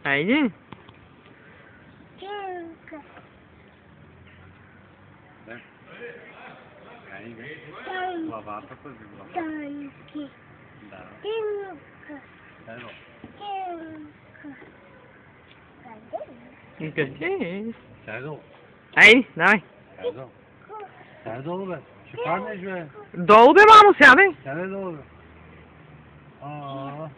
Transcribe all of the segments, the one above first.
Айди. Главата пази глава. Да. Ето. Къде? Сядай долу. Айди, давай. Сядай долу. Сядай долу, бе. Ще паднеш, бе. Долу бе, мамо, сядай. Сядай долу, бе. Ааа.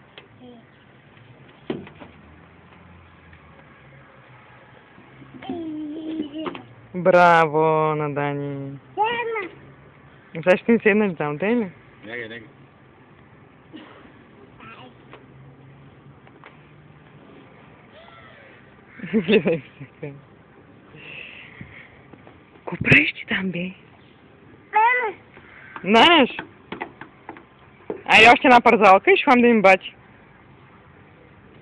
Браво на Дани. Сега ще ни седнеш там, те ли? Легай. Гледай се. Ко правиш ти там, бе? Знаеш? Айде още една парзалка и ще хвам да им бачи.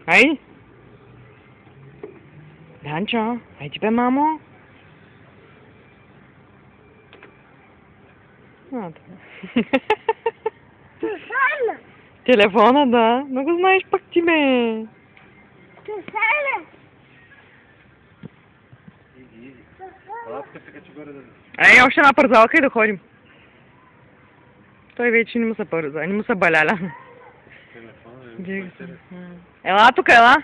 Айде. Данчо, айде бе, мамо. Телефона, да. Но го знаеш пък ти, бе. Иди. Лапка се качи горе да... Ай, още една парзалка и да ходим. Той вече не му се пърза, не му се баляля. Телефона, Ела тук, ела.